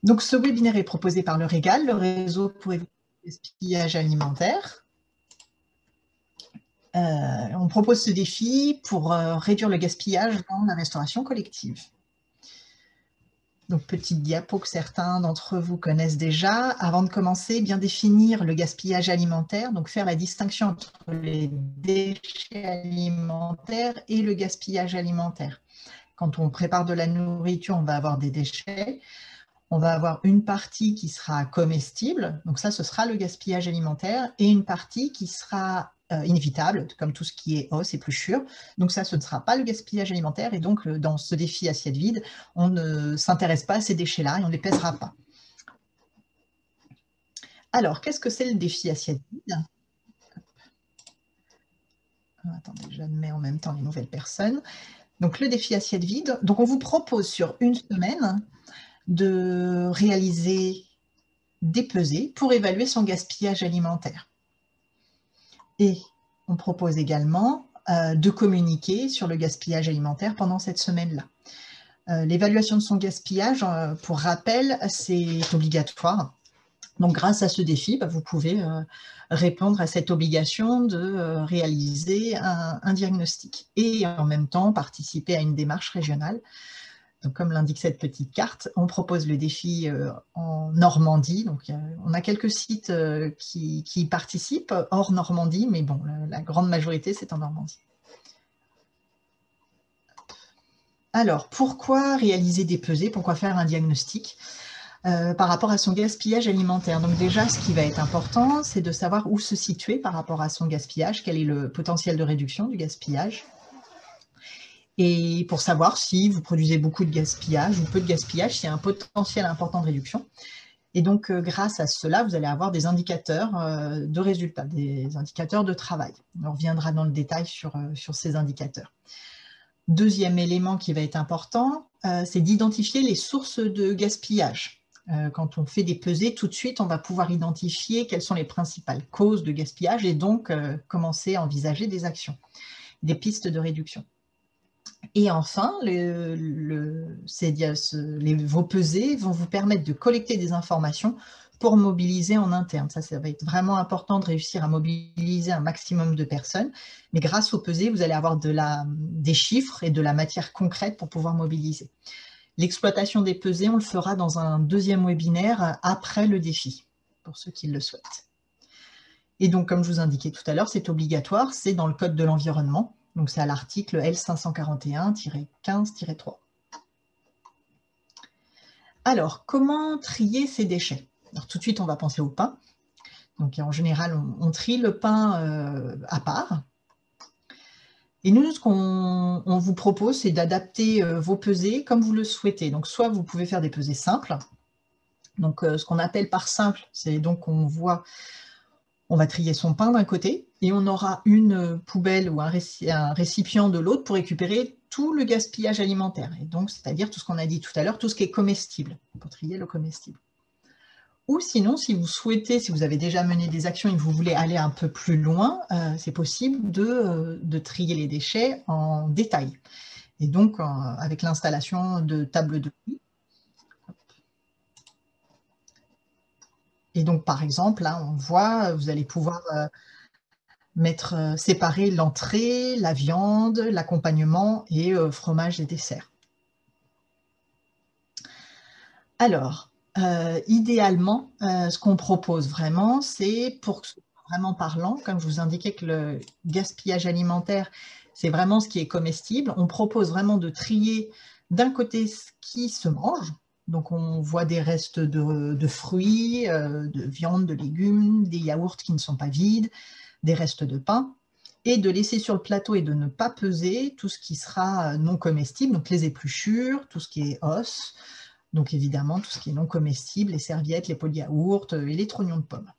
Donc, ce webinaire est proposé par le Régal, le réseau pour éviter le gaspillage alimentaire. On propose ce défi pour réduire le gaspillage dans la restauration collective. Donc, petite diapo que certains d'entre vous connaissent déjà. Avant de commencer, bien définir le gaspillage alimentaire, donc faire la distinction entre les déchets alimentaires et le gaspillage alimentaire. Quand on prépare de la nourriture, on va avoir des déchets. On va avoir une partie qui sera comestible, donc ça, ce sera le gaspillage alimentaire, et une partie qui sera inévitable, comme tout ce qui est os et épluchures. Donc ça, ce ne sera pas le gaspillage alimentaire, et donc dans ce défi assiette vide, on ne s'intéresse pas à ces déchets-là et on ne les pèsera pas. Alors, qu'est-ce que c'est le défi assiette vide? Attendez, j'admets en même temps les nouvelles personnes. Donc le défi assiette vide, donc on vous propose sur une semaine de réaliser des pesées pour évaluer son gaspillage alimentaire. Et on propose également de communiquer sur le gaspillage alimentaire pendant cette semaine-là. L'évaluation de son gaspillage, pour rappel, c'est obligatoire. Donc, grâce à ce défi, vous pouvez répondre à cette obligation de réaliser un diagnostic et en même temps participer à une démarche régionale. Donc, comme l'indique cette petite carte, on propose le défi en Normandie. Donc, on a quelques sites qui participent hors Normandie, mais bon, la grande majorité, c'est en Normandie. Alors, pourquoi réaliser des pesées? Pourquoi faire un diagnostic par rapport à son gaspillage alimentaire? Donc déjà, ce qui va être important, c'est de savoir où se situer par rapport à son gaspillage, quel est le potentiel de réduction du gaspillage. Et pour savoir si vous produisez beaucoup de gaspillage ou peu de gaspillage, s'il y a un potentiel important de réduction. Et donc, grâce à cela, vous allez avoir des indicateurs de résultats, des indicateurs de travail. On reviendra dans le détail sur ces indicateurs. Deuxième élément qui va être important, c'est d'identifier les sources de gaspillage. Quand on fait des pesées, tout de suite, on va pouvoir identifier quelles sont les principales causes de gaspillage et donc commencer à envisager des actions, des pistes de réduction. Et enfin, vos pesées vont vous permettre de collecter des informations pour mobiliser en interne. Ça va être vraiment important de réussir à mobiliser un maximum de personnes. Mais grâce aux pesées, vous allez avoir des chiffres et de la matière concrète pour pouvoir mobiliser. L'exploitation des pesées, on le fera dans un deuxième webinaire après le défi, pour ceux qui le souhaitent. Et donc, comme je vous indiquais tout à l'heure, c'est obligatoire, c'est dans le Code de l'environnement. Donc, c'est à l'article L541-15-3. Alors, comment trier ces déchets? Alors, tout de suite, on va penser au pain. Donc, en général, on trie le pain à part. Et nous, ce qu'on vous propose, c'est d'adapter vos pesées comme vous le souhaitez. Donc, soit vous pouvez faire des pesées simples. Donc, ce qu'on appelle par simple, c'est donc on va trier son pain d'un côté et on aura une poubelle ou un récipient de l'autre pour récupérer tout le gaspillage alimentaire. Et donc, c'est-à-dire tout ce qu'on a dit tout à l'heure, tout ce qui est comestible, pour trier le comestible. Ou sinon, si vous souhaitez, si vous avez déjà mené des actions et que vous voulez aller un peu plus loin, c'est possible de trier les déchets en détail. Et donc, avec l'installation de tables de tri. Et donc, par exemple, là, on voit, vous allez pouvoir séparer l'entrée, la viande, l'accompagnement et fromage et dessert. Alors, idéalement, ce qu'on propose vraiment, c'est pour que ce soit vraiment parlant, comme je vous indiquais que le gaspillage alimentaire, c'est vraiment ce qui est comestible. On propose vraiment de trier d'un côté ce qui se mange. Donc, on voit des restes de fruits, de viande, de légumes, des yaourts qui ne sont pas vides, des restes de pain, et de laisser sur le plateau et de ne pas peser tout ce qui sera non comestible, donc les épluchures, tout ce qui est os, donc évidemment tout ce qui est non comestible, les serviettes, les pots de yaourt et les trognons de pommes.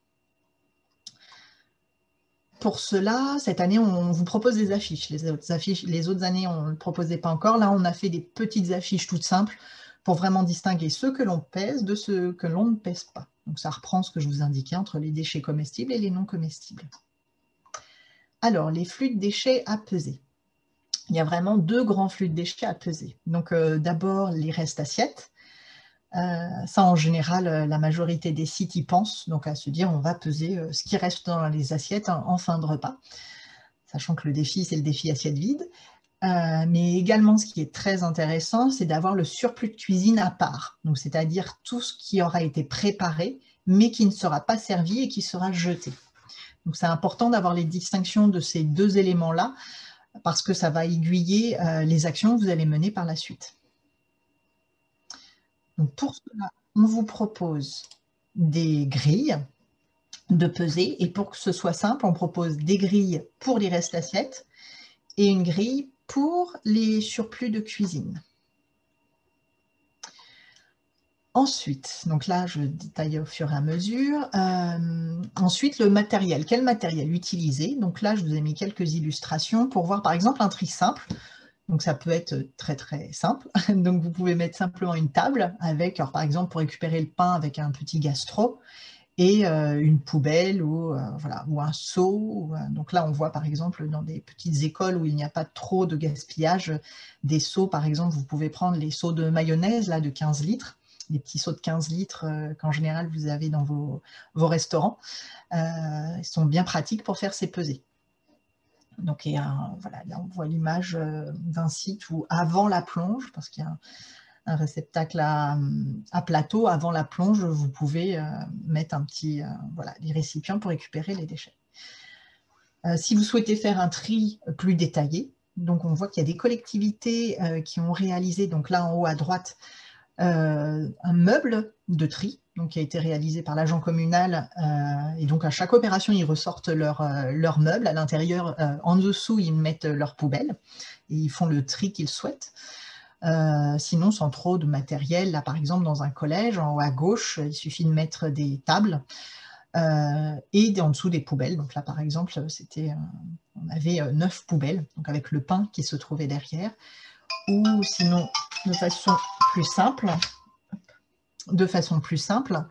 Pour cela, cette année, on vous propose des affiches. Les autres années, on ne le proposait pas encore. Là, on a fait des petites affiches toutes simples pour vraiment distinguer ceux que l'on pèse de ceux que l'on ne pèse pas. Donc ça reprend ce que je vous indiquais entre les déchets comestibles et les non comestibles. Alors, les flux de déchets à peser. Il y a vraiment deux grands flux de déchets à peser. Donc, d'abord, les restes assiettes. Ça, en général, la majorité des sites y pensent, donc à se dire on va peser ce qui reste dans les assiettes en fin de repas, sachant que le défi, c'est le défi assiette vide. Mais également, ce qui est très intéressant, c'est d'avoir le surplus de cuisine à part. Donc, c'est-à-dire tout ce qui aura été préparé, mais qui ne sera pas servi et qui sera jeté. Donc, c'est important d'avoir les distinctions de ces deux éléments-là, parce que ça va aiguiller les actions que vous allez mener par la suite. Donc, pour cela, on vous propose des grilles de pesée, et pour que ce soit simple, on propose des grilles pour les restes assiettes et une grille pour les surplus de cuisine. Ensuite, donc là, je détaille au fur et à mesure. Ensuite, le matériel. Quel matériel utiliser? Donc là, je vous ai mis quelques illustrations pour voir, par exemple, un tri simple. Donc ça peut être très, très simple. Donc vous pouvez mettre simplement une table avec, alors, par exemple, pour récupérer le pain avec un petit gastro et une poubelle ou, voilà, ou un seau. Donc là, on voit, par exemple, dans des petites écoles où il n'y a pas trop de gaspillage, des seaux, par exemple, vous pouvez prendre les seaux de mayonnaise là, de 15 litres, des petits seaux de 15 litres qu'en général vous avez dans vos restaurants. Ils sont bien pratiques pour faire ces pesées. Donc voilà, là on voit l'image d'un site où avant la plonge, parce qu'il y a un réceptacle à plateau, avant la plonge, vous pouvez mettre un petit, voilà, les récipients pour récupérer les déchets. Si vous souhaitez faire un tri plus détaillé, donc on voit qu'il y a des collectivités qui ont réalisé, donc là en haut à droite, un meuble de tri, donc qui a été réalisé par l'agent communal, et donc à chaque opération, ils ressortent leur meuble. À l'intérieur, en dessous, ils mettent leur poubelle, et ils font le tri qu'ils souhaitent. Sinon, sans trop de matériel, là par exemple dans un collège, en haut à gauche, il suffit de mettre des tables, et en dessous des poubelles. Donc là par exemple, on avait 9 poubelles, donc avec le pain qui se trouvait derrière, ou sinon de façon plus simple,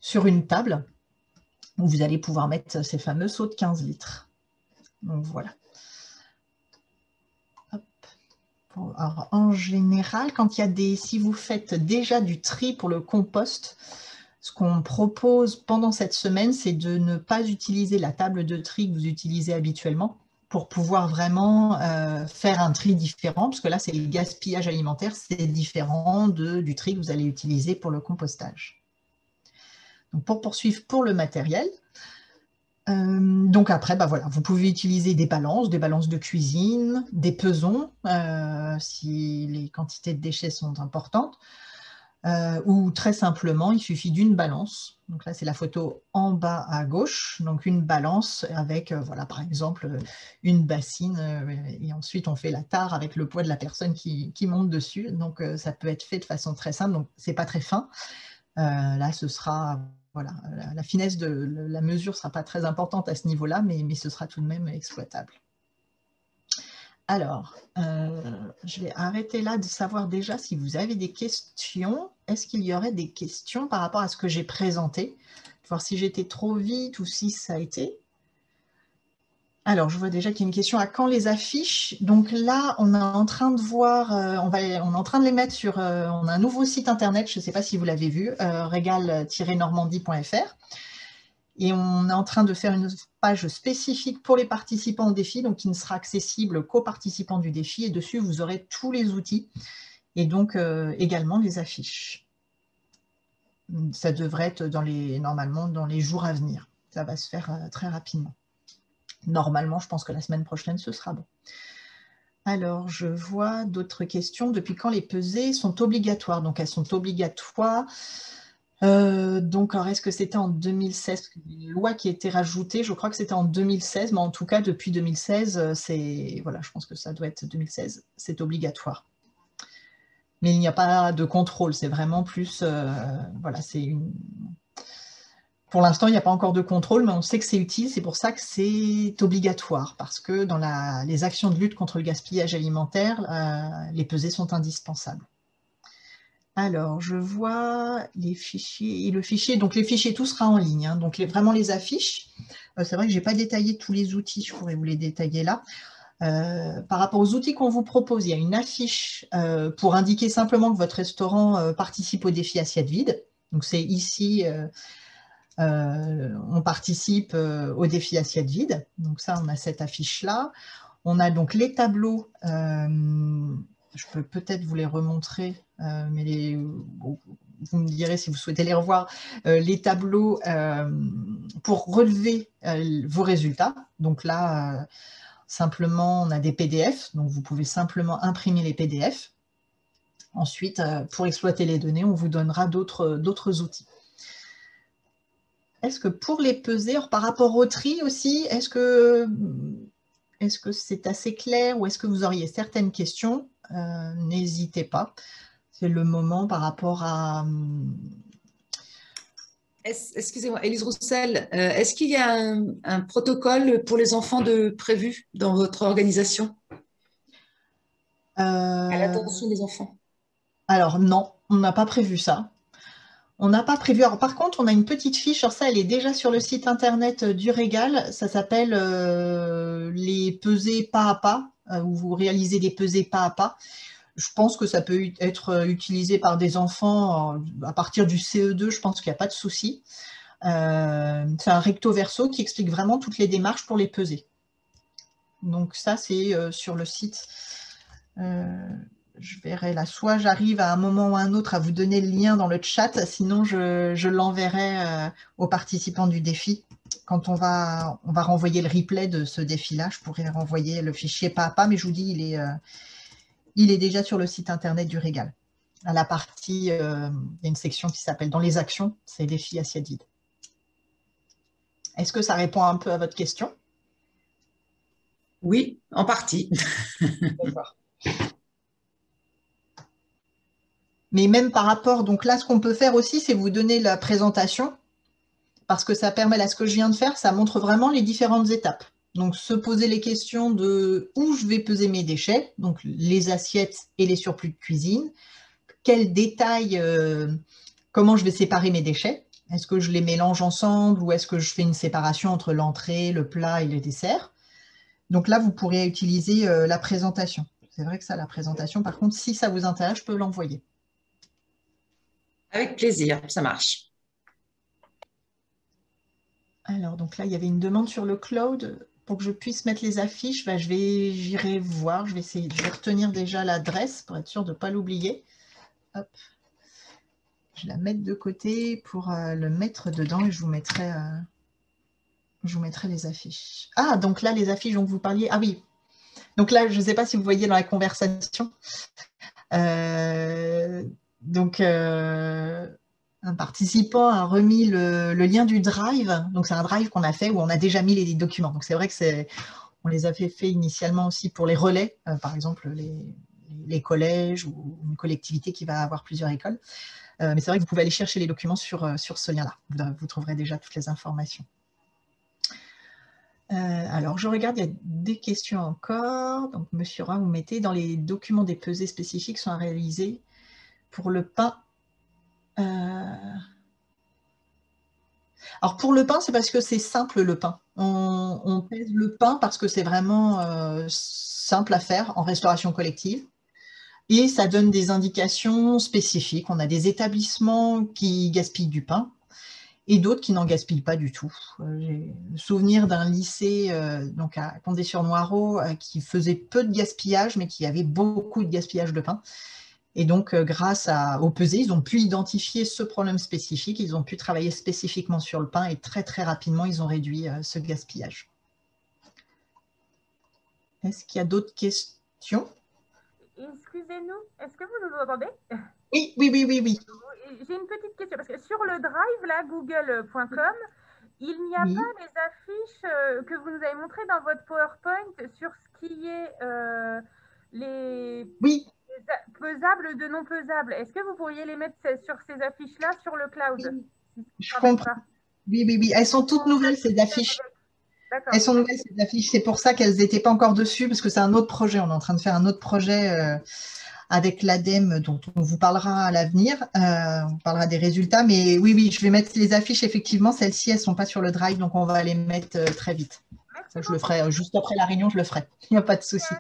sur une table où vous allez pouvoir mettre ces fameux seaux de 15 litres. Donc voilà. Hop. Alors, en général, quand il y a si vous faites déjà du tri pour le compost, ce qu'on propose pendant cette semaine, c'est de ne pas utiliser la table de tri que vous utilisez habituellement pour pouvoir vraiment faire un tri différent, parce que là, c'est le gaspillage alimentaire, c'est différent du tri que vous allez utiliser pour le compostage. Donc, pour poursuivre pour le matériel, donc après, bah voilà, vous pouvez utiliser des balances de cuisine, des pesons, si les quantités de déchets sont importantes, ou très simplement, il suffit d'une balance. Donc là, c'est la photo en bas à gauche, donc une balance avec, voilà, par exemple, une bassine, et ensuite on fait la tare avec le poids de la personne qui monte dessus. Donc ça peut être fait de façon très simple, donc c'est pas très fin. Là, ce sera, voilà, la finesse de la mesure ne sera pas très importante à ce niveau-là, mais ce sera tout de même exploitable. Alors, je vais arrêter là de savoir déjà si vous avez des questions. Est-ce qu'il y aurait des questions par rapport à ce que j'ai présenté? Voir si j'étais trop vite ou si ça a été. Alors, je vois déjà qu'il y a une question à quand les affiches. Donc là, on est en train de voir, on est en train de les mettre sur, on a un nouveau site internet, je ne sais pas si vous l'avez vu, régal-normandie.fr. Et on est en train de faire une page spécifique pour les participants au défi, donc qui ne sera accessible qu'aux participants du défi. Et dessus, vous aurez tous les outils et donc également les affiches. Ça devrait être normalement dans les jours à venir. Ça va se faire très rapidement. Normalement, je pense que la semaine prochaine, ce sera bon. Alors, je vois d'autres questions. Depuis quand les pesées sont obligatoires? Donc, elles sont obligatoires. Donc, alors, est-ce que c'était en 2016? Une loi qui a été rajoutée, je crois que c'était en 2016, mais en tout cas, depuis 2016, voilà, je pense que ça doit être 2016, c'est obligatoire. Mais il n'y a pas de contrôle, c'est vraiment plus, voilà, Pour l'instant, il n'y a pas encore de contrôle, mais on sait que c'est utile, c'est pour ça que c'est obligatoire, parce que dans les actions de lutte contre le gaspillage alimentaire, les pesées sont indispensables. Alors, je vois les fichiers, et le fichier, donc les fichiers, tout sera en ligne, hein, donc vraiment les affiches. C'est vrai que je n'ai pas détaillé tous les outils, je pourrais vous les détailler là. Par rapport aux outils qu'on vous propose, il y a une affiche pour indiquer simplement que votre restaurant participe au défi assiette vide. Donc c'est ici, on participe au défi assiette vide. Donc ça, on a cette affiche-là. On a donc les tableaux, je peux peut-être vous les remontrer, mais vous me direz si vous souhaitez les revoir, les tableaux pour relever vos résultats. Donc là, simplement, on a des PDF, donc vous pouvez simplement imprimer les PDF. Ensuite, pour exploiter les données, on vous donnera d'autres outils. Est-ce que pour les peser, par rapport au tri aussi, est-ce que c'est assez clair ou est-ce que vous auriez certaines questions? N'hésitez pas. C'est le moment par rapport à... Excusez-moi, Élise Roussel, est-ce qu'il y a un protocole pour les enfants prévu dans votre organisation à l'attention des enfants? Alors non, on n'a pas prévu ça. On n'a pas prévu. Alors, par contre, on a une petite fiche sur ça, elle est déjà sur le site internet du Régal. Ça s'appelle les pesées pas à pas, où vous réalisez des pesées pas à pas. Je pense que ça peut être utilisé par des enfants à partir du CE2, je pense qu'il n'y a pas de souci. C'est un recto verso qui explique vraiment toutes les démarches pour les peser. Donc ça, c'est sur le site. Je verrai là, soit j'arrive à un moment ou à un autre à vous donner le lien dans le chat, sinon je l'enverrai aux participants du défi. Quand on va renvoyer le replay de ce défi-là, je pourrai renvoyer le fichier pas à pas, mais je vous dis, il est déjà sur le site internet du Régal. À la partie, il y a une section qui s'appelle « Dans les actions », c'est défi assiette vide. Est-ce que ça répond un peu à votre question? Oui, en partie. D'accord. Mais même par rapport, donc là, ce qu'on peut faire aussi, c'est vous donner la présentation, parce que ça permet, là, ce que je viens de faire, ça montre vraiment les différentes étapes. Donc, se poser les questions de où je vais peser mes déchets, donc les assiettes et les surplus de cuisine, quels détails, comment je vais séparer mes déchets, est-ce que je les mélange ensemble ou est-ce que je fais une séparation entre l'entrée, le plat et le dessert. Donc là, vous pourrez utiliser la présentation. C'est vrai que ça, la présentation, par contre, si ça vous intéresse, je peux l'envoyer. Avec plaisir, ça marche. Alors, donc là, il y avait une demande sur le cloud pour que je puisse mettre les affiches. Ben, j'irai voir, je vais retenir déjà l'adresse pour être sûr de ne pas l'oublier. Hop. Je vais la mettre de côté pour le mettre dedans et je vous mettrai les affiches. Ah, donc là, les affiches dont vous parliez. Ah oui. Donc là, je ne sais pas si vous voyez dans la conversation. Un participant a remis le lien du drive. Donc, c'est un drive qu'on a fait où on a déjà mis les documents. Donc, c'est vrai que on les a fait initialement aussi pour les relais, par exemple les collèges ou une collectivité qui va avoir plusieurs écoles. Mais c'est vrai que vous pouvez aller chercher les documents sur ce lien-là. Vous trouverez déjà toutes les informations. Alors, je regarde, il y a des questions encore. Donc, Monsieur Roy, vous mettez dans les documents des pesées spécifiques sont à réaliser pour le pain. Alors, pour le pain, c'est parce que c'est simple, le pain. On pèse le pain parce que c'est vraiment simple à faire en restauration collective. Et ça donne des indications spécifiques. On a des établissements qui gaspillent du pain et d'autres qui n'en gaspillent pas du tout. J'ai le souvenir d'un lycée donc à Condé-sur-Noireau qui faisait peu de gaspillage, mais qui avait beaucoup de gaspillage de pain. Et donc, grâce au pesées, ils ont pu identifier ce problème spécifique, ils ont pu travailler spécifiquement sur le pain et très, très rapidement, ils ont réduit ce gaspillage. Est-ce qu'il y a d'autres questions? Excusez-nous, est-ce que vous nous entendez? Oui, oui, oui, oui, oui. J'ai une petite question, parce que sur le drive, là, google.com, il n'y a pas les affiches que vous nous avez montrées dans votre PowerPoint sur ce qui est les pesables de non pesables. Est-ce que vous pourriez les mettre sur ces affiches-là sur le cloud? Je comprends. Oui, oui, oui. Elles sont toutes nouvelles, ces affiches. Elles sont nouvelles, ces affiches. C'est pour ça qu'elles n'étaient pas encore dessus, parce que c'est un autre projet. On est en train de faire un autre projet avec l'ADEME, dont on vous parlera à l'avenir. On parlera des résultats. Mais oui, oui, je vais mettre les affiches, effectivement. Celles-ci, elles ne sont pas sur le drive, donc on va les mettre très vite. Ça, je le ferai juste après la réunion, je le ferai. Il n'y a pas de souci.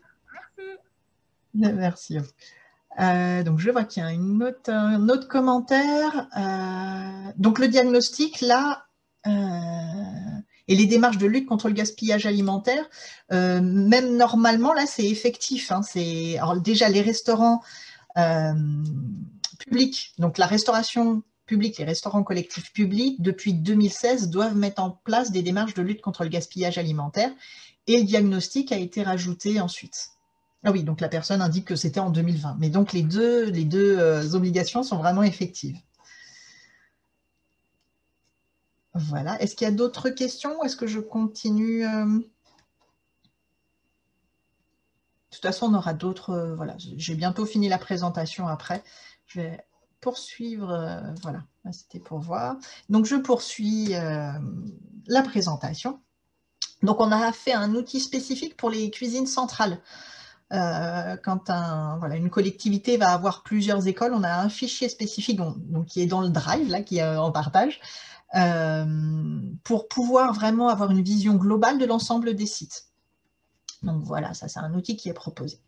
Merci. Merci. Donc, je vois qu'il y a un autre commentaire. Donc, le diagnostic, là, et les démarches de lutte contre le gaspillage alimentaire, même normalement, là, c'est effectif. Hein, alors, déjà, les restaurants publics, donc la restauration publique, les restaurants collectifs publics, depuis 2016, doivent mettre en place des démarches de lutte contre le gaspillage alimentaire et le diagnostic a été rajouté ensuite. Ah oui, donc la personne indique que c'était en 2020. Mais donc les deux obligations sont vraiment effectives. Voilà. Est-ce qu'il y a d'autres questions ou est-ce que je continue De toute façon, on aura d'autres... voilà, j'ai bientôt fini la présentation après. Je vais poursuivre. Voilà, c'était pour voir. Donc, je poursuis la présentation. Donc, on a fait un outil spécifique pour les cuisines centrales. Quand une collectivité va avoir plusieurs écoles, on a un fichier spécifique donc, qui est dans le Drive, là, qui est en partage, pour pouvoir vraiment avoir une vision globale de l'ensemble des sites. Donc voilà, ça c'est un outil qui est proposé.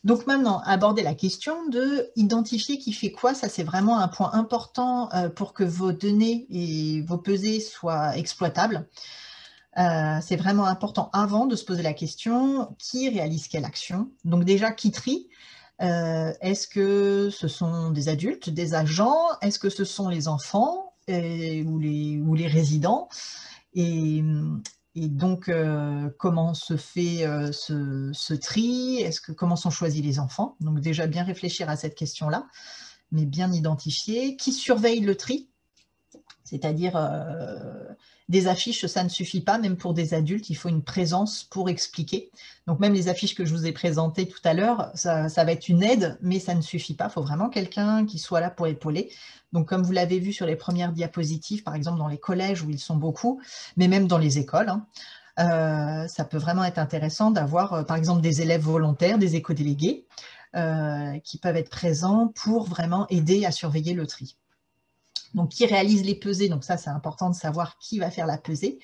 Donc maintenant, aborder la question de identifier qui fait quoi, ça c'est vraiment un point important pour que vos données et vos pesées soient exploitables. C'est vraiment important avant de se poser la question qui réalise quelle action. Donc déjà, qui trie? Est-ce que ce sont des adultes, des agents? Est-ce que ce sont les enfants ou les résidents? Et donc, comment se fait ce tri? Comment sont choisis les enfants? Donc déjà, bien réfléchir à cette question-là, mais bien identifier. Qui surveille le tri? C'est-à-dire, des affiches, ça ne suffit pas, même pour des adultes, il faut une présence pour expliquer. Donc même les affiches que je vous ai présentées tout à l'heure, ça va être une aide, mais ça ne suffit pas. Il faut vraiment quelqu'un qui soit là pour épauler. Donc comme vous l'avez vu sur les premières diapositives, par exemple dans les collèges où ils sont beaucoup, mais même dans les écoles, hein, ça peut vraiment être intéressant d'avoir, par exemple, des élèves volontaires, des éco-délégués, qui peuvent être présents pour vraiment aider à surveiller le tri. Donc, qui réalise les pesées, donc ça, c'est important de savoir qui va faire la pesée,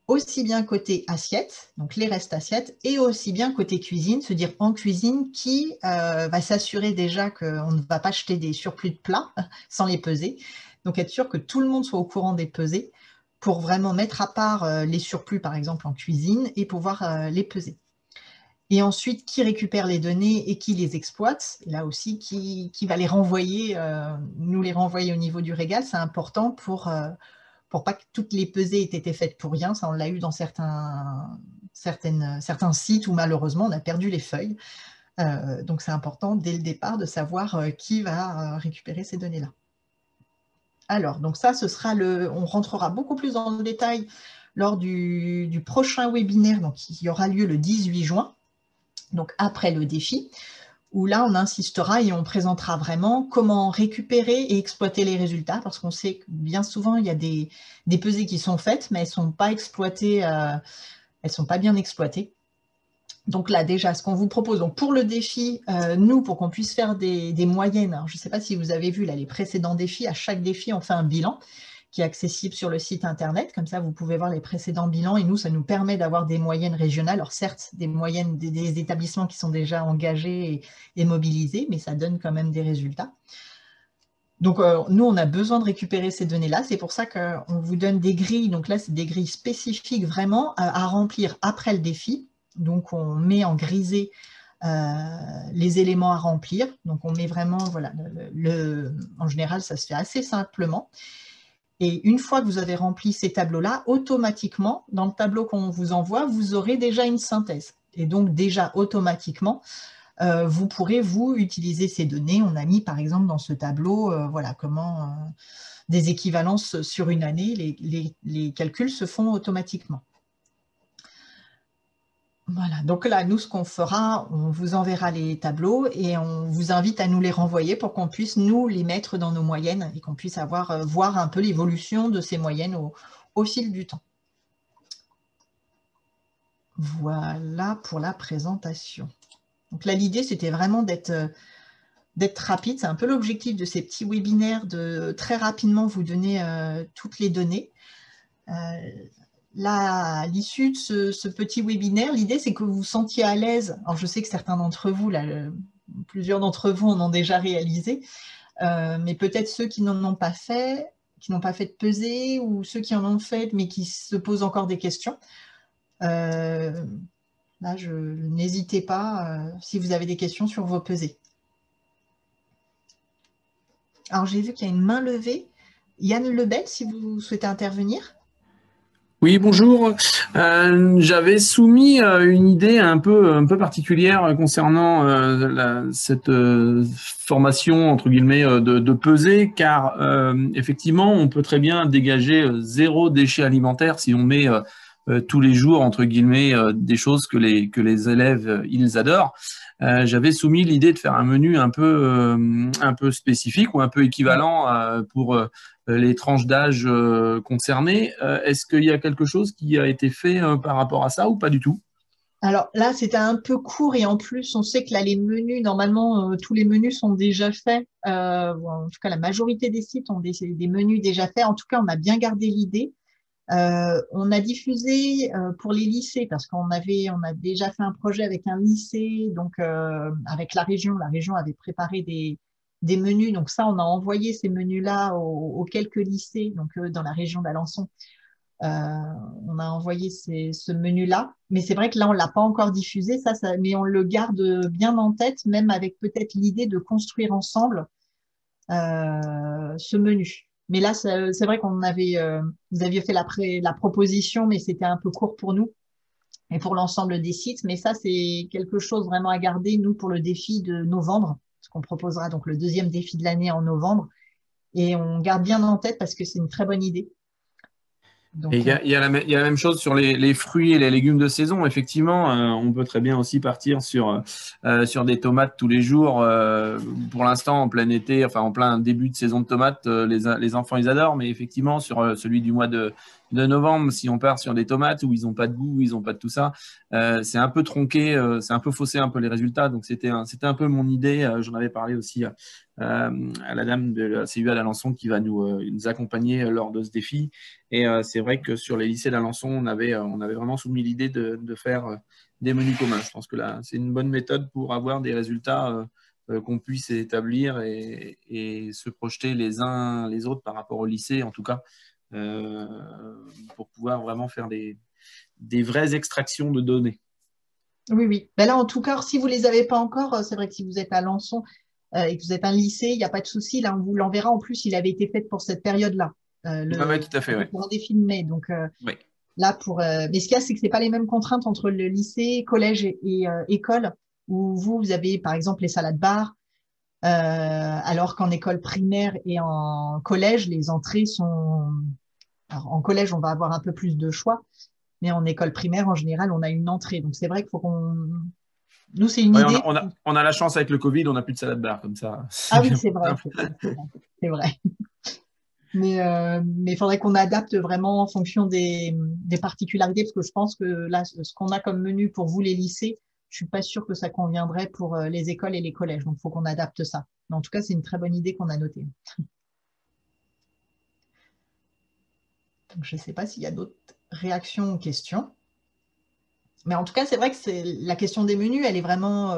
aussi bien côté assiette, donc les restes assiettes, et aussi bien côté cuisine, se dire en cuisine qui va s'assurer déjà qu'on ne va pas jeter des surplus de plats sans les peser. Donc, être sûr que tout le monde soit au courant des pesées pour vraiment mettre à part les surplus, par exemple, en cuisine et pouvoir les peser. Et ensuite, qui récupère les données et qui les exploite, là aussi, qui va les renvoyer, nous les renvoyer au niveau du régal, c'est important pour pas que toutes les pesées aient été faites pour rien. Ça, on l'a eu dans certains sites où malheureusement, on a perdu les feuilles. Donc, c'est important dès le départ de savoir qui va récupérer ces données-là. Alors, donc ça, on rentrera beaucoup plus dans le détail lors du prochain webinaire, donc, qui aura lieu le 18 juin. Donc après le défi, où là on insistera et on présentera vraiment comment récupérer et exploiter les résultats, parce qu'on sait que bien souvent il y a des pesées qui sont faites, mais elles ne sont pas exploitées, elles ne sont pas bien exploitées. Donc là déjà, ce qu'on vous propose, donc pour le défi, nous, pour qu'on puisse faire des moyennes, alors, je ne sais pas si vous avez vu là, les précédents défis, à chaque défi on fait un bilan qui est accessible sur le site internet, comme ça vous pouvez voir les précédents bilans et nous ça nous permet d'avoir des moyennes régionales, alors certes des moyennes des établissements qui sont déjà engagés et mobilisés, mais ça donne quand même des résultats. Donc nous on a besoin de récupérer ces données-là, c'est pour ça qu'on vous donne des grilles, donc là c'est des grilles spécifiques vraiment à remplir après le défi, donc on met en grisé les éléments à remplir, donc on met vraiment, voilà, en général ça se fait assez simplement. Et une fois que vous avez rempli ces tableaux-là, automatiquement, dans le tableau qu'on vous envoie, vous aurez déjà une synthèse. Et donc déjà, automatiquement, vous pourrez, vous, utiliser ces données. On a mis, par exemple, dans ce tableau, voilà, comment des équivalences sur une année, les calculs se font automatiquement. Voilà, donc là, nous, ce qu'on fera, on vous enverra les tableaux et on vous invite à nous les renvoyer pour qu'on puisse nous les mettre dans nos moyennes et qu'on puisse voir un peu l'évolution de ces moyennes au fil du temps. Voilà pour la présentation. Donc là, l'idée, c'était vraiment d'être rapide. C'est un peu l'objectif de ces petits webinaires, de très rapidement vous donner toutes les données. là, à l'issue de ce petit webinaire, l'idée, c'est que vous vous sentiez à l'aise. Alors, je sais que certains d'entre vous, là, plusieurs d'entre vous en ont déjà réalisé, mais peut-être ceux qui n'en ont pas fait, qui n'ont pas fait de pesée, ou ceux qui en ont fait, mais qui se posent encore des questions. Là, n'hésitez pas si vous avez des questions sur vos pesées. Alors, j'ai vu qu'il y a une main levée. Yann Lebel, si vous souhaitez intervenir. Oui, bonjour. J'avais soumis une idée un peu particulière concernant cette formation, entre guillemets, de pesée, car effectivement, on peut très bien dégager zéro déchet alimentaire si on met tous les jours, entre guillemets, des choses que les élèves, ils adorent. J'avais soumis l'idée de faire un menu un peu spécifique ou un peu équivalent pour les tranches d'âge concernées. Est-ce qu'il y a quelque chose qui a été fait par rapport à ça ou pas du tout? Alors là, c'était un peu court et en plus, on sait que là, les menus, normalement, tous les menus sont déjà faits. En tout cas, la majorité des sites ont des menus déjà faits. En tout cas, on a bien gardé l'idée. On a diffusé pour les lycées parce on a déjà fait un projet avec un lycée, donc avec la région avait préparé des menus, donc ça on a envoyé ces menus-là aux quelques lycées, donc dans la région d'Alençon, on a envoyé ce menu-là, mais c'est vrai que là on l'a pas encore diffusé, mais on le garde bien en tête, même avec peut-être l'idée de construire ensemble ce menu. Mais là, c'est vrai qu'on avait, vous aviez fait la proposition, mais c'était un peu court pour nous et pour l'ensemble des sites. Mais ça, c'est quelque chose vraiment à garder, nous, pour le défi de novembre, parce qu'on proposera donc le deuxième défi de l'année en novembre. Et on garde bien en tête parce que c'est une très bonne idée. Donc, et il y a la même chose sur les fruits et les légumes de saison. Effectivement, on peut très bien aussi partir sur des tomates tous les jours. Pour l'instant, en plein été, enfin en plein début de saison de tomates, les enfants, ils adorent. Mais effectivement, sur celui du mois de novembre, si on part sur des tomates où ils n'ont pas de goût, ils n'ont pas de tout ça, c'est un peu tronqué, c'est un peu faussé un peu les résultats. Donc, c'était un peu mon idée. J'en avais parlé aussi à la dame de la CUA d'Alençon qui va nous accompagner lors de ce défi. Et c'est vrai que sur les lycées d'Alençon, on avait vraiment soumis l'idée de faire des menus communs. Je pense que là, c'est une bonne méthode pour avoir des résultats qu'on puisse établir et se projeter les uns les autres par rapport au lycée, en tout cas, pour pouvoir vraiment faire des vraies extractions de données. oui, oui. Ben là, en tout cas, si vous les avez pas encore, c'est vrai que si vous êtes à Alençon et que vous êtes un lycée, il n'y a pas de souci. Là, on vous l'enverra. En plus, il avait été fait pour cette période-là. Oui, tout à fait, ouais. Pour un défi de mai. Donc, Oui. là, mais ce qu'il y a, c'est que c'est pas les mêmes contraintes entre le lycée, collège et école, où vous avez, par exemple, les salades bar, alors qu'en école primaire et en collège, les entrées sont… Alors, en collège, on va avoir un peu plus de choix, mais en école primaire, en général, on a une entrée. Donc, c'est vrai qu'il faut qu'on… Nous, c'est une Ouais, idée. on a la chance avec le Covid, on n'a plus de salade bar comme ça. Ah oui, c'est vrai, c'est vrai. Mais il faudrait qu'on adapte vraiment en fonction des particularités, parce que je pense que là, ce qu'on a comme menu pour vous, les lycées, je suis pas sûre que ça conviendrait pour les écoles et les collèges. Donc, il faut qu'on adapte ça. Mais en tout cas, c'est une très bonne idée qu'on a notée. Donc, je ne sais pas s'il y a d'autres réactions ou questions. Mais en tout cas, c'est vrai que la question des menus, elle est vraiment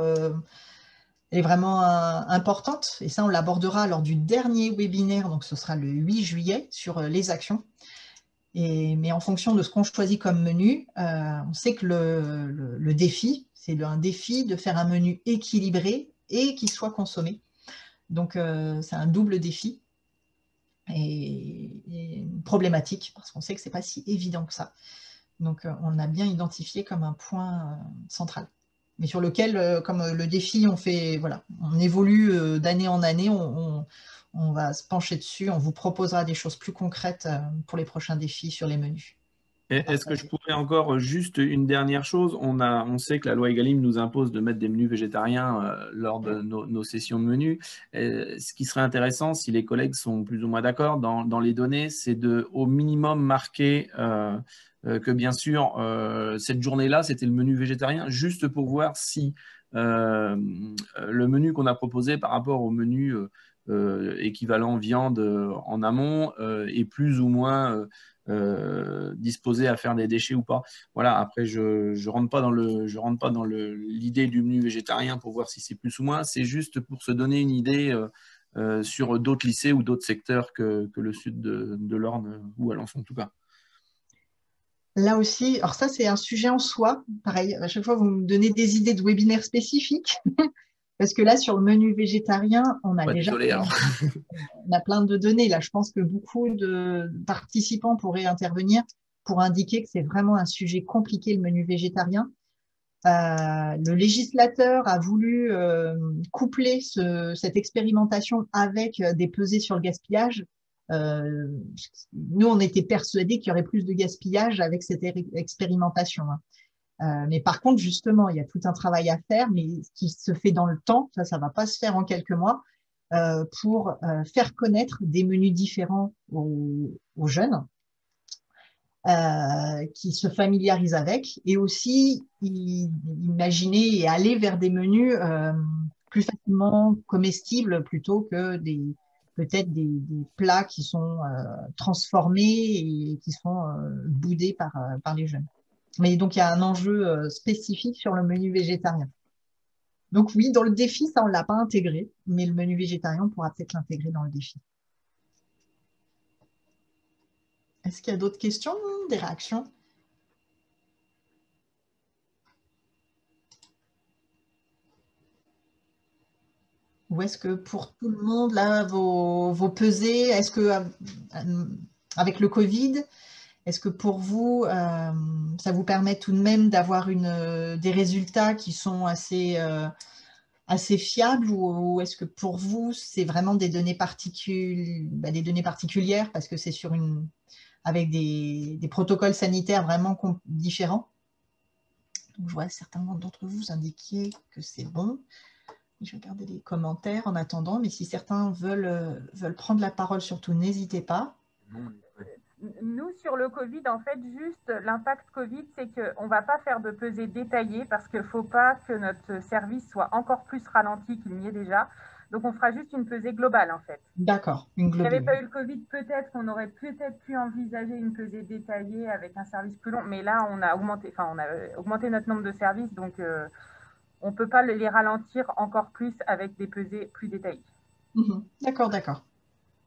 importante. Et ça, on l'abordera lors du dernier webinaire. Donc, ce sera le 8 juillet sur les actions. Mais en fonction de ce qu'on choisit comme menu, on sait que le défi, c'est un défi de faire un menu équilibré et qui soit consommé. Donc, c'est un double défi et problématique, parce qu'on sait que ce n'est pas si évident que ça. Donc, on a bien identifié comme un point central. Mais sur lequel, comme le défi, on évolue d'année en année, on va se pencher dessus, on vous proposera des choses plus concrètes pour les prochains défis sur les menus. Est-ce que je pourrais encore juste une dernière chose? On sait que la loi Egalim nous impose de mettre des menus végétariens lors de nos sessions de menus. Ce qui serait intéressant, si les collègues sont plus ou moins d'accord dans les données, c'est de au minimum marquer que bien sûr, cette journée-là, c'était le menu végétarien, juste pour voir si le menu qu'on a proposé par rapport au menu équivalent viande en amont est plus ou moins disposé à faire des déchets ou pas. Voilà, après, je rentre pas dans l'idée du menu végétarien pour voir si c'est plus ou moins. C'est juste pour se donner une idée sur d'autres lycées ou d'autres secteurs que le sud de l'Orne, ou Alençon en tout cas. Là aussi, alors ça, c'est un sujet en soi. Pareil, à chaque fois, vous me donnez des idées de webinaires spécifiques. Parce que là, sur le menu végétarien, on a Ouais, déjà désolé alors. on a plein de données. Là, je pense que beaucoup de participants pourraient intervenir pour indiquer que c'est vraiment un sujet compliqué, le menu végétarien. Le législateur a voulu coupler cette expérimentation avec des pesées sur le gaspillage. Euh, Nous, on était persuadés qu'il y aurait plus de gaspillage avec cette expérimentation, hein. Mais par contre, justement, il y a tout un travail à faire, mais qui se fait dans le temps. Ça va pas se faire en quelques mois pour faire connaître des menus différents aux jeunes qui se familiarisent avec et aussi imaginer et aller vers des menus plus facilement comestibles plutôt que peut-être des plats qui sont transformés et qui sont boudés par les jeunes. Mais donc, il y a un enjeu spécifique sur le menu végétarien. Donc oui, dans le défi, ça, on ne l'a pas intégré, mais le menu végétarien, on pourra peut-être l'intégrer dans le défi. Est-ce qu'il y a d'autres questions, des réactions? Ou est-ce que pour tout le monde, là, vos pesées, est-ce que avec le Covid, est-ce que pour vous, ça vous permet tout de même d'avoir des résultats qui sont assez fiables ou est-ce que pour vous, c'est vraiment des données particulières parce que c'est avec des protocoles sanitaires vraiment différents? Donc, je vois certains d'entre vous indiquer que c'est bon. Je vais regarder les commentaires en attendant, mais si certains veulent prendre la parole, surtout, n'hésitez pas. Nous, sur le Covid, en fait, juste l'impact Covid, c'est qu'on ne va pas faire de pesée détaillée parce qu'il ne faut pas que notre service soit encore plus ralenti qu'il n'y est déjà. Donc, on fera juste une pesée globale, en fait. D'accord, une S'il n'y globale. avait pas eu le Covid, peut-être qu'on aurait peut-être pu envisager une pesée détaillée avec un service plus long. Mais là, on a augmenté notre nombre de services, donc on ne peut pas les ralentir encore plus avec des pesées plus détaillées. D'accord, d'accord.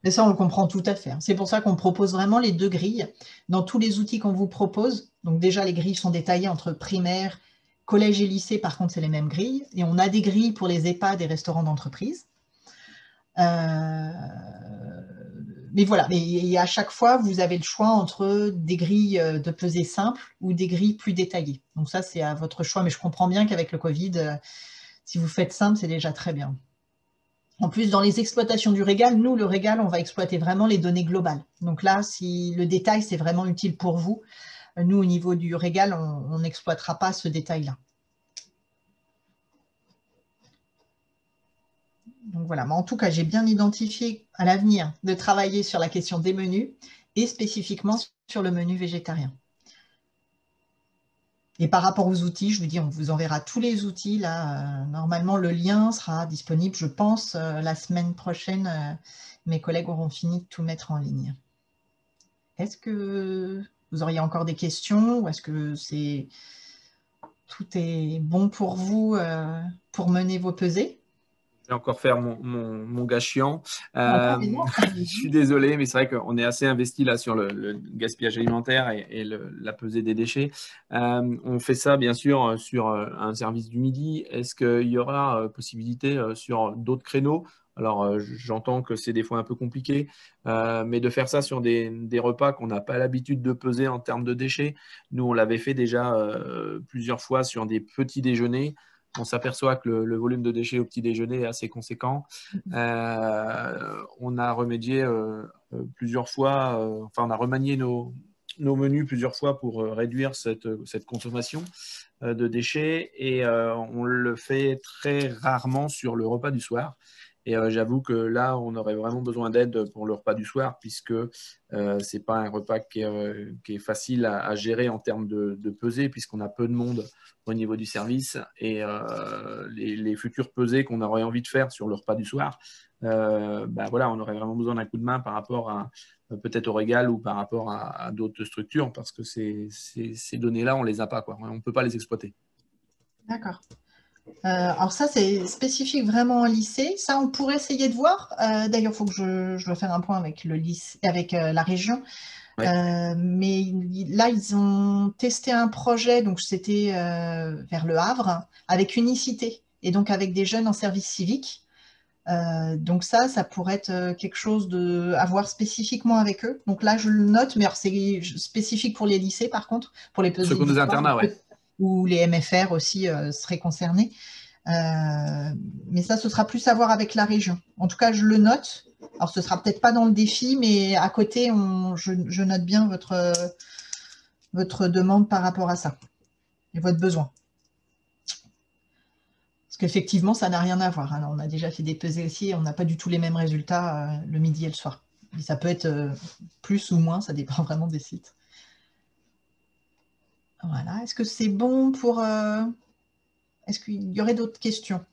Mais ça, on le comprend tout à fait, hein. C'est pour ça qu'on propose vraiment les deux grilles dans tous les outils qu'on vous propose. Donc déjà, les grilles sont détaillées entre primaire, collège et lycée. Par contre, c'est les mêmes grilles. Et on a des grilles pour les EHPAD et restaurants d'entreprise. Mais voilà, et à chaque fois, vous avez le choix entre des grilles de pesée simples ou des grilles plus détaillées. Donc ça, c'est à votre choix. Mais je comprends bien qu'avec le Covid, si vous faites simple, c'est déjà très bien. En plus, dans les exploitations du régal, nous, le régal, on va exploiter vraiment les données globales. Donc là, si le détail, c'est vraiment utile pour vous, nous, au niveau du régal, on n'exploitera pas ce détail-là. Donc voilà, mais en tout cas, j'ai bien identifié à l'avenir de travailler sur la question des menus et spécifiquement sur le menu végétarien. Et par rapport aux outils, je vous dis, on vous enverra tous les outils. Là, normalement, le lien sera disponible, je pense, la semaine prochaine. Mes collègues auront fini de tout mettre en ligne. Est-ce que vous auriez encore des questions ou est-ce que tout est bon pour vous pour mener vos pesées? Je vais encore faire mon gars chiant. Non, Je suis désolé, mais c'est vrai qu'on est assez investi là sur le gaspillage alimentaire et la pesée des déchets. On fait ça bien sûr sur un service du midi. Est-ce qu'il y aura possibilité sur d'autres créneaux? Alors, j'entends que c'est des fois un peu compliqué, mais de faire ça sur des repas qu'on n'a pas l'habitude de peser en termes de déchets. Nous, on l'avait fait déjà plusieurs fois sur des petits déjeuners. On s'aperçoit que le volume de déchets au petit déjeuner est assez conséquent. On a remédié plusieurs fois, enfin, on a remanié nos menus plusieurs fois pour réduire cette consommation de déchets et on le fait très rarement sur le repas du soir. Et j'avoue que là, on aurait vraiment besoin d'aide pour le repas du soir, puisque ce n'est pas un repas qui est facile à gérer en termes de pesée, puisqu'on a peu de monde au niveau du service. Et les futurs pesées qu'on aurait envie de faire sur le repas du soir, voilà, on aurait vraiment besoin d'un coup de main par rapport à peut-être au Régal ou par rapport à d'autres structures, parce que ces données-là, on ne les a pas, quoi. On ne peut pas les exploiter. D'accord. Alors ça, c'est spécifique vraiment au lycée. Ça, on pourrait essayer de voir. D'ailleurs, il faut que je dois faire un point avec le lycée, avec la région. Ouais. Mais là, ils ont testé un projet, donc c'était vers Le Havre, avec Unicité, et donc avec des jeunes en service civique. Donc ça pourrait être quelque chose à voir spécifiquement avec eux. Donc là, je le note, mais alors c'est spécifique pour les lycées, par contre, pour les Ceux pesées qui ont des d'histoire, internats, ouais. ou les MFR aussi seraient concernés. Mais ça, ce sera plus à voir avec la région. En tout cas, je le note. Alors, ce sera peut-être pas dans le défi, mais à côté, je note bien votre demande par rapport à ça et votre besoin. Parce qu'effectivement, ça n'a rien à voir. Alors, on a déjà fait des pesées aussi et on n'a pas du tout les mêmes résultats le midi et le soir. Et ça peut être plus ou moins, ça dépend vraiment des sites. Voilà. Est-ce que c'est bon pour... Est-ce qu'il y aurait d'autres questions?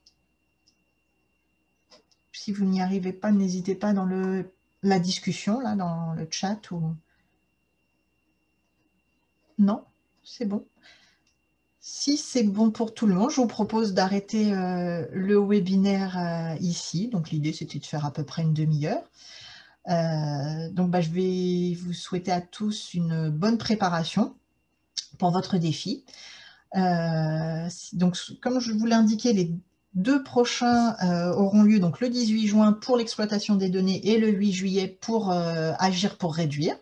Si vous n'y arrivez pas, n'hésitez pas dans la discussion, là, dans le chat. Non, c'est bon. Si c'est bon pour tout le monde, je vous propose d'arrêter le webinaire ici. Donc, l'idée, c'était de faire à peu près une demi-heure. Donc, je vais vous souhaiter à tous une bonne préparation pour votre défi. Donc, comme je vous l'ai indiqué, les 2 prochains auront lieu donc le 18 juin pour l'exploitation des données et le 8 juillet pour agir pour réduire.